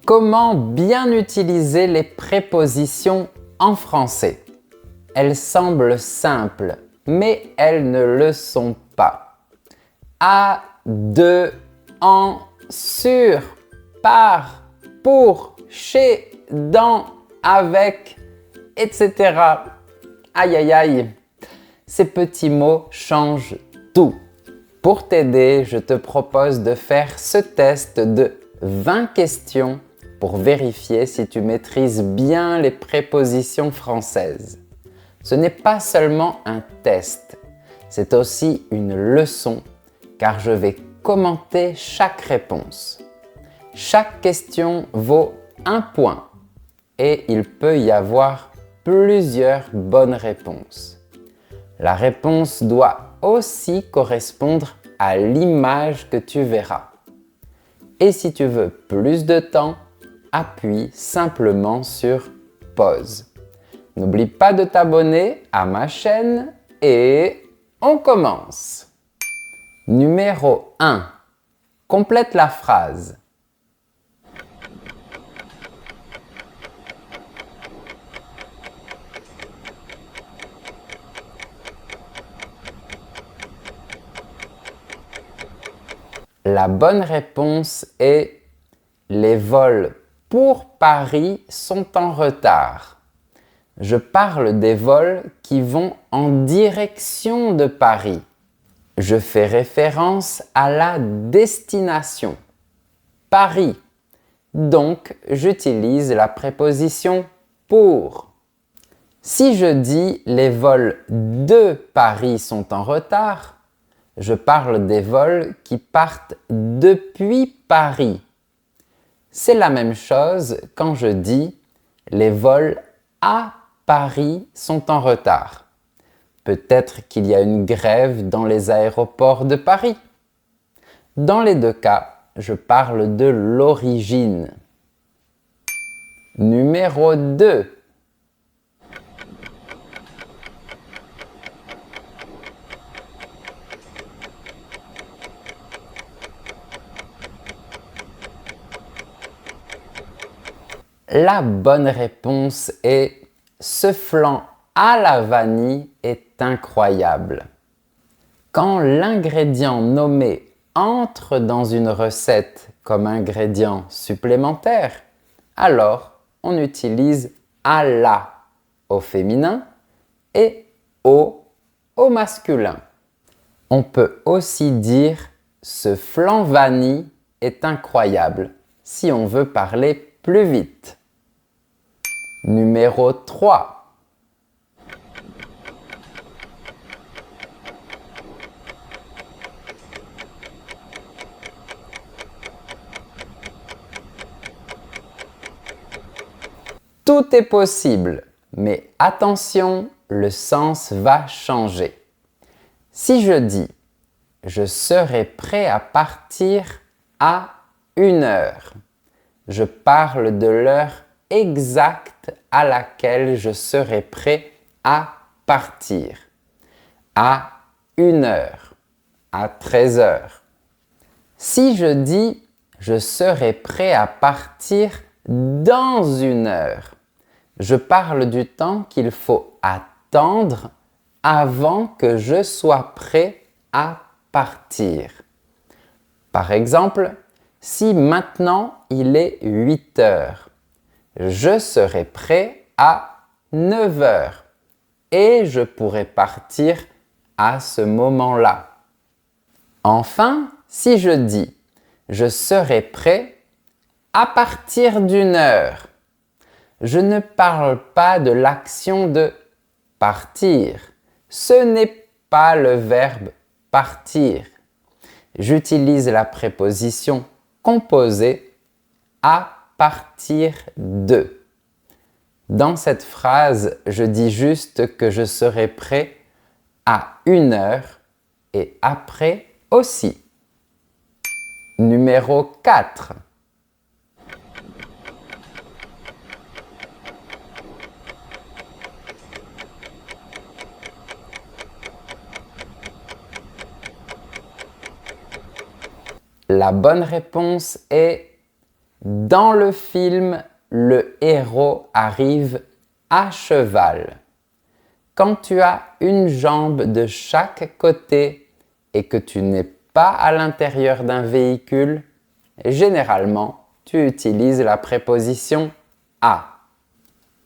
Comment bien utiliser les prépositions en français? Elles semblent simples, mais elles ne le sont pas. À, de, en, sur, par, pour, chez, dans, avec, etc. Aïe aïe aïe, ces petits mots changent tout. Pour t'aider, je te propose de faire ce test de 20 questions pour vérifier si tu maîtrises bien les prépositions françaises. Ce n'est pas seulement un test, c'est aussi une leçon car je vais commenter chaque réponse. Chaque question vaut 1 point et il peut y avoir plusieurs bonnes réponses. La réponse doit aussi correspondre à l'image que tu verras. Et si tu veux plus de temps, appuie simplement sur pause. N'oublie pas de t'abonner à ma chaîne et on commence. Numéro 1. Complète la phrase. La bonne réponse est les vols pour Paris sont en retard. Je parle des vols qui vont en direction de Paris. Je fais référence à la destination, Paris. Donc, j'utilise la préposition pour. Si je dis les vols de Paris sont en retard, je parle des vols qui partent depuis Paris. C'est la même chose quand je dis les vols à Paris sont en retard. Peut-être qu'il y a une grève dans les aéroports de Paris. Dans les deux cas, je parle de l'origine. Numéro 2. La bonne réponse est « Ce flan à la vanille est incroyable ». Quand l'ingrédient nommé entre dans une recette comme ingrédient supplémentaire, alors on utilise « à la » au féminin et « au » au masculin. On peut aussi dire « Ce flan vanille est incroyable » si on veut parler plus vite. Numéro 3. Tout est possible, mais attention, le sens va changer. Si je dis « Je serai prêt à partir à 1 heure », je parle de l'heure exacte à laquelle je serai prêt à partir. À 1 heure, à 13 heures. Si je dis « Je serai prêt à partir dans 1 heure », je parle du temps qu'il faut attendre avant que je sois prêt à partir. Par exemple, si maintenant il est 8 heures, je serai prêt à 9 heures et je pourrai partir à ce moment-là. Enfin, si je dis « Je serai prêt à partir d'1 heure », je ne parle pas de l'action de partir. Ce n'est pas le verbe partir. J'utilise la préposition composée à partir de. Dans cette phrase, je dis juste que je serai prêt à 1 heure et après aussi. Numéro 4. La bonne réponse est Dans le film, le héros arrive à cheval. Quand tu as une jambe de chaque côté et que tu n'es pas à l'intérieur d'un véhicule, généralement, tu utilises la préposition à.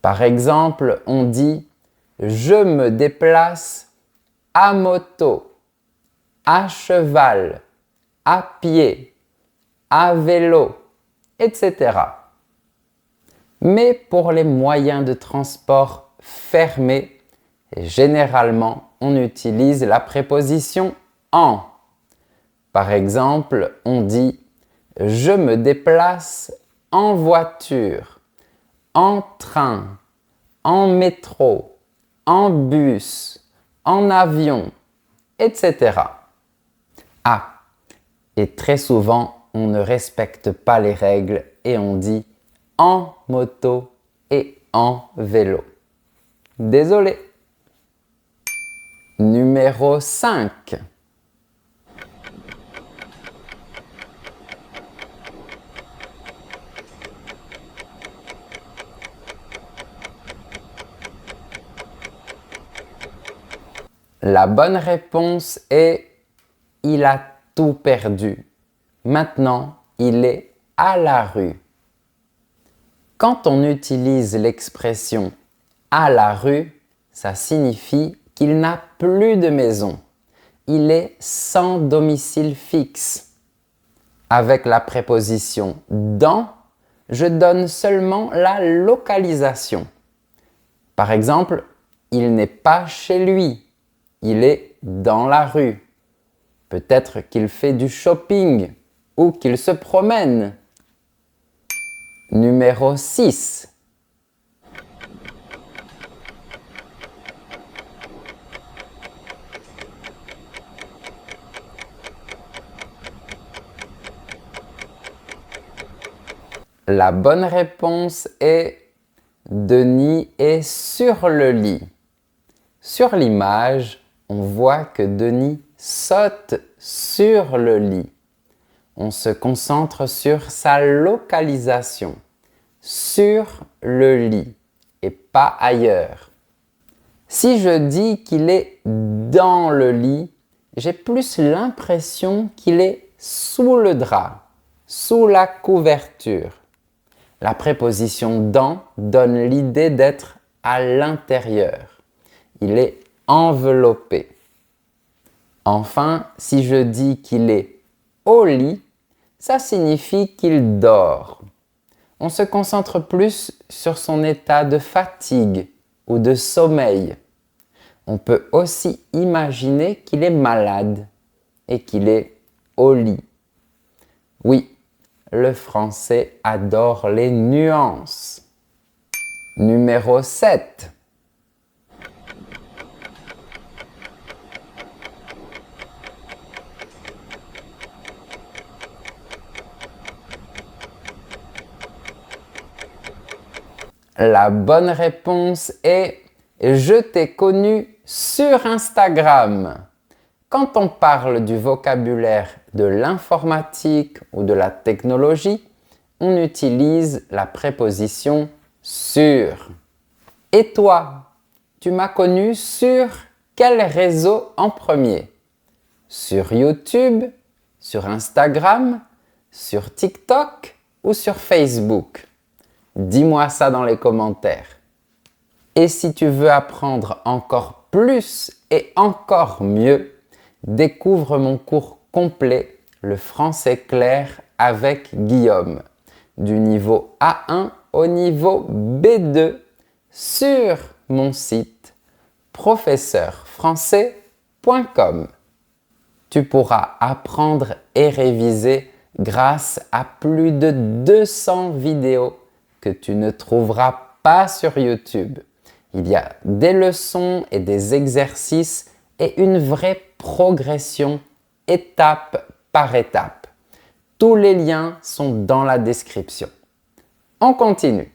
Par exemple, on dit « Je me déplace à moto, à cheval, à pied, à vélo, etc. » Mais pour les moyens de transport fermés, généralement, on utilise la préposition en. Par exemple, on dit « Je me déplace en voiture, en train, en métro, en bus, en avion, etc. » Ah, et très souvent, on ne respecte pas les règles et on dit « en moto et en vélo ». Désolé. Numéro 5. La bonne réponse est « Il a tout perdu. Maintenant, il est à la rue. » Quand on utilise l'expression « à la rue », ça signifie qu'il n'a plus de maison. Il est sans domicile fixe. Avec la préposition « dans », je donne seulement la localisation. Par exemple, il n'est pas chez lui. Il est dans la rue. Peut-être qu'il fait du shopping ou qu'il se promène. Numéro 6. La bonne réponse est Denis est sur le lit. Sur l'image, on voit que Denis saute sur le lit. On se concentre sur sa localisation, sur le lit et pas ailleurs. Si je dis qu'il est dans le lit, j'ai plus l'impression qu'il est sous le drap, sous la couverture. La préposition « dans » donne l'idée d'être à l'intérieur. Il est enveloppé. Enfin, si je dis qu'il est au lit, ça signifie qu'il dort. On se concentre plus sur son état de fatigue ou de sommeil. On peut aussi imaginer qu'il est malade et qu'il est au lit. Oui, le français adore les nuances. Numéro 7. La bonne réponse est « Je t'ai connu sur Instagram ». Quand on parle du vocabulaire de l'informatique ou de la technologie, on utilise la préposition « sur ». Et toi, tu m'as connu sur quel réseau en premier? Sur YouTube, sur Instagram, sur TikTok ou sur Facebook? Dis-moi ça dans les commentaires. Et si tu veux apprendre encore plus et encore mieux, découvre mon cours complet, le français clair avec Guillaume, du niveau A1 au niveau B2 sur mon site professeurfrançais.com. Tu pourras apprendre et réviser grâce à plus de 200 vidéos que tu ne trouveras pas sur YouTube. Il y a des leçons et des exercices et une vraie progression étape par étape. Tous les liens sont dans la description. On continue.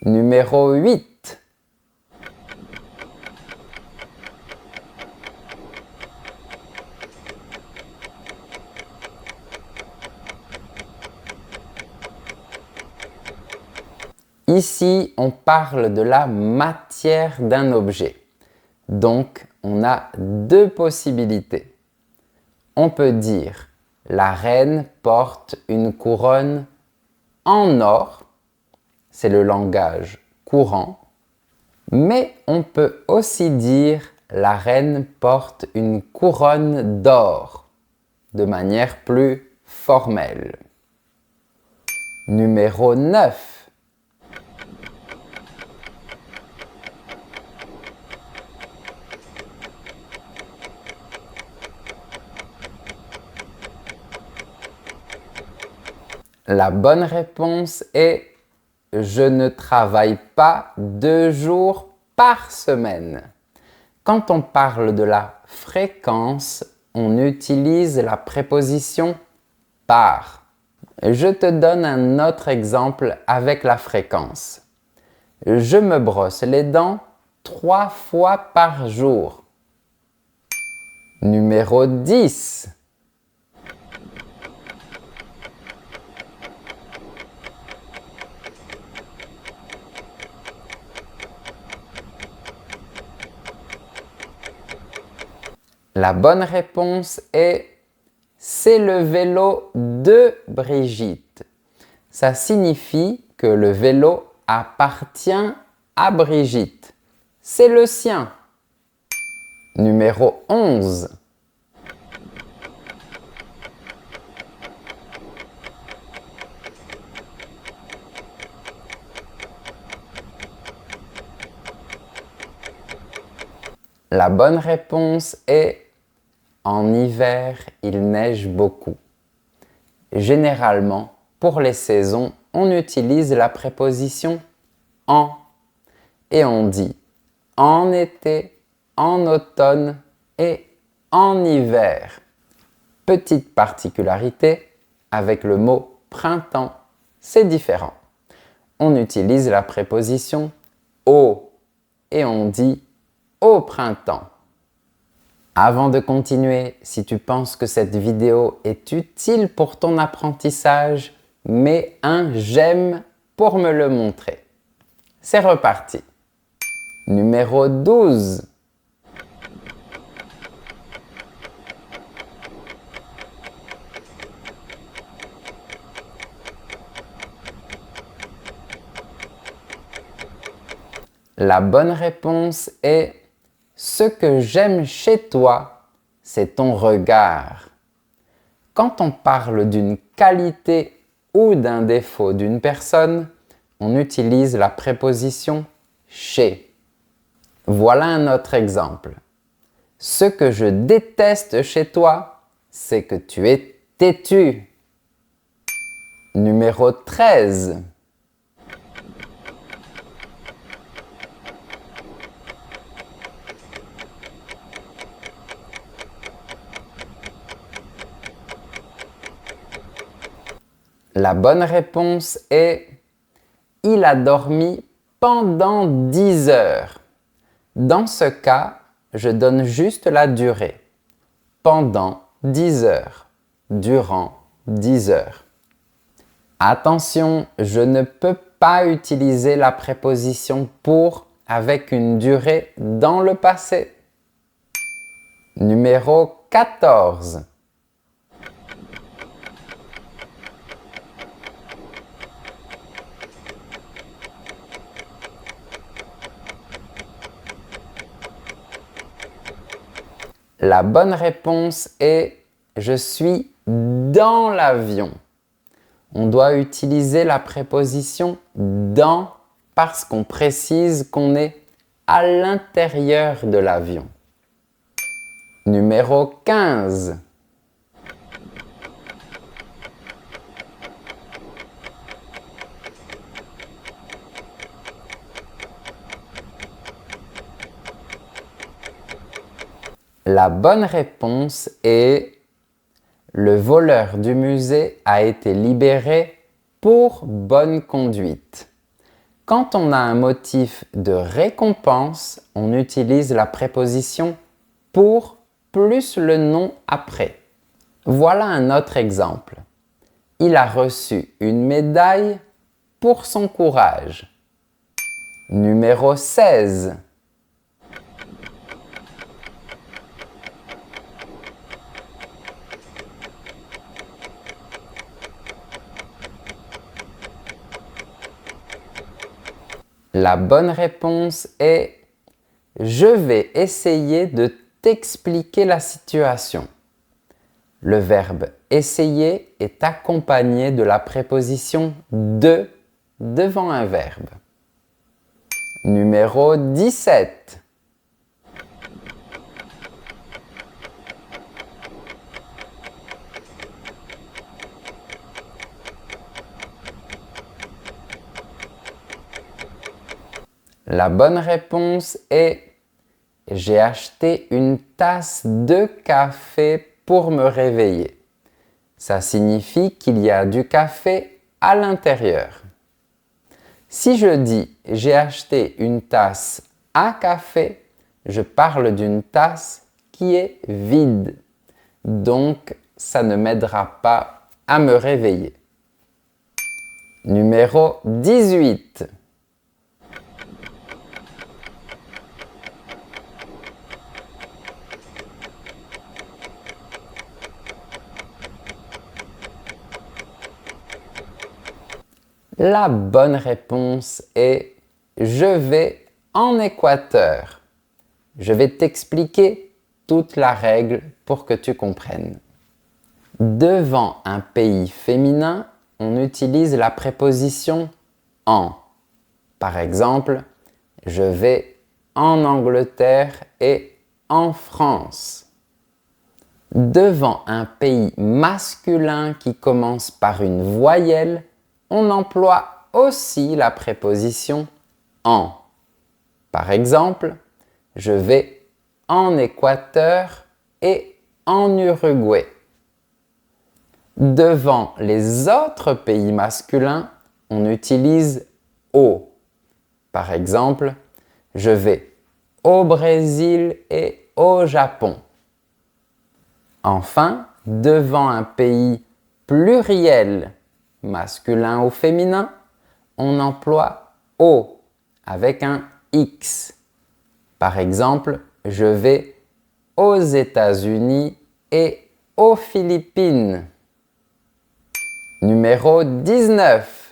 Numéro 8. Ici, on parle de la matière d'un objet. Donc, on a deux possibilités. On peut dire « La reine porte une couronne en or ». C'est le langage courant. Mais on peut aussi dire « La reine porte une couronne d'or » de manière plus formelle. Numéro 9. La bonne réponse est « Je ne travaille pas 2 jours par semaine ». Quand on parle de la fréquence, on utilise la préposition « par ». Je te donne un autre exemple avec la fréquence. Je me brosse les dents 3 fois par jour. Numéro 10. La bonne réponse est « C'est le vélo de Brigitte ». Ça signifie que le vélo appartient à Brigitte. C'est le sien. Numéro 11. La bonne réponse est « En hiver, il neige beaucoup ». Généralement, pour les saisons, on utilise la préposition « en » et on dit « en été »,« en automne » et « en hiver ». Petite particularité, avec le mot « printemps », c'est différent. On utilise la préposition « au » et on dit « au printemps ». Avant de continuer, si tu penses que cette vidéo est utile pour ton apprentissage, mets un j'aime pour me le montrer. C'est reparti. Numéro 12. La bonne réponse est « Ce que j'aime chez toi, c'est ton regard ». Quand on parle d'une qualité ou d'un défaut d'une personne, on utilise la préposition « chez ». Voilà un autre exemple. « Ce que je déteste chez toi, c'est que tu es têtu ». Numéro 13. La bonne réponse est « Il a dormi pendant 10 heures ». Dans ce cas, je donne juste la durée. Pendant 10 heures. Durant 10 heures. Attention, je ne peux pas utiliser la préposition « pour » avec une durée dans le passé. Numéro 14. La bonne réponse est « Je suis dans l'avion ». On doit utiliser la préposition « dans » parce qu'on précise qu'on est à l'intérieur de l'avion. Numéro 15. La bonne réponse est « Le voleur du musée a été libéré pour bonne conduite ». Quand on a un motif de récompense, on utilise la préposition « pour » plus le nom après. Voilà un autre exemple. Il a reçu une médaille pour son courage. Numéro 16. La bonne réponse est « Je vais essayer de t'expliquer la situation ». Le verbe « essayer » est accompagné de la préposition « de » devant un verbe. Numéro 17. La bonne réponse est « J'ai acheté une tasse de café pour me réveiller ». Ça signifie qu'il y a du café à l'intérieur. Si je dis « J'ai acheté une tasse à café », je parle d'une tasse qui est vide. Donc, ça ne m'aidera pas à me réveiller. Numéro 18. La bonne réponse est « Je vais en Équateur ». Je vais t'expliquer toute la règle pour que tu comprennes. Devant un pays féminin, on utilise la préposition « en ». Par exemple, je vais en Angleterre et en France. Devant un pays masculin qui commence par une voyelle, on emploie aussi la préposition « en ». Par exemple, je vais en Équateur et en Uruguay. Devant les autres pays masculins, on utilise « au ». Par exemple, je vais au Brésil et au Japon. Enfin, devant un pays pluriel, masculin ou féminin, on emploie « au » avec un « x ». Par exemple, je vais aux États-Unis et aux Philippines. Numéro 19.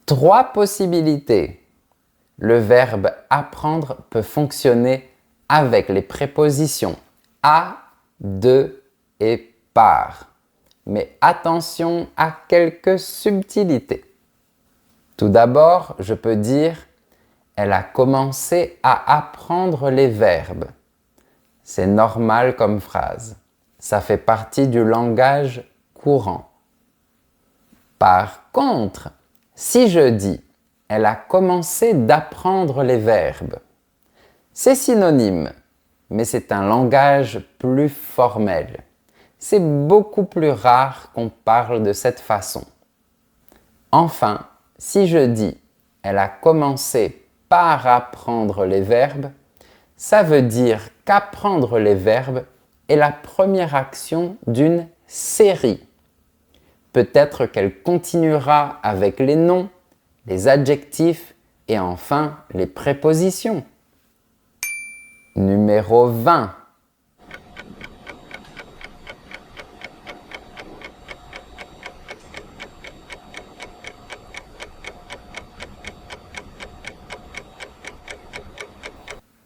Trois possibilités. Le verbe apprendre peut fonctionner avec les prépositions à, de et par. Mais attention à quelques subtilités. Tout d'abord, je peux dire « Elle a commencé à apprendre les verbes ». C'est normal comme phrase. Ça fait partie du langage courant. Par contre, si je dis « Elle a commencé d'apprendre les verbes », c'est synonyme, mais c'est un langage plus formel. C'est beaucoup plus rare qu'on parle de cette façon. Enfin, si je dis « Elle a commencé par apprendre les verbes », ça veut dire qu'apprendre les verbes est la première action d'une série. Peut-être qu'elle continuera avec les noms, les adjectifs et enfin les prépositions. Numéro 20.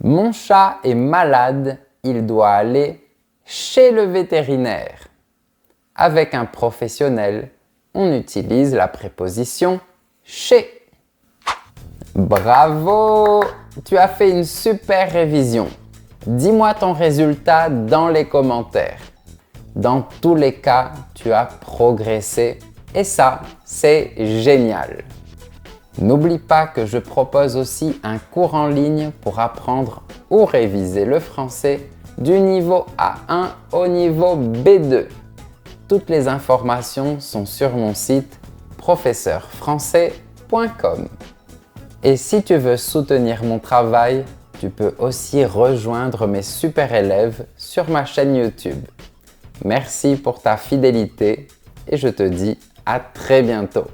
Mon chat est malade, il doit aller chez le vétérinaire. Avec un professionnel, on utilise la préposition « chez ». Bravo! Tu as fait une super révision. Dis-moi ton résultat dans les commentaires. Dans tous les cas, tu as progressé et ça, c'est génial. N'oublie pas que je propose aussi un cours en ligne pour apprendre ou réviser le français du niveau A1 au niveau B2. Toutes les informations sont sur mon site professeurfrançais.com. Et si tu veux soutenir mon travail, Tu peux aussi rejoindre mes super élèves sur ma chaîne YouTube. Merci pour ta fidélité et je te dis à très bientôt.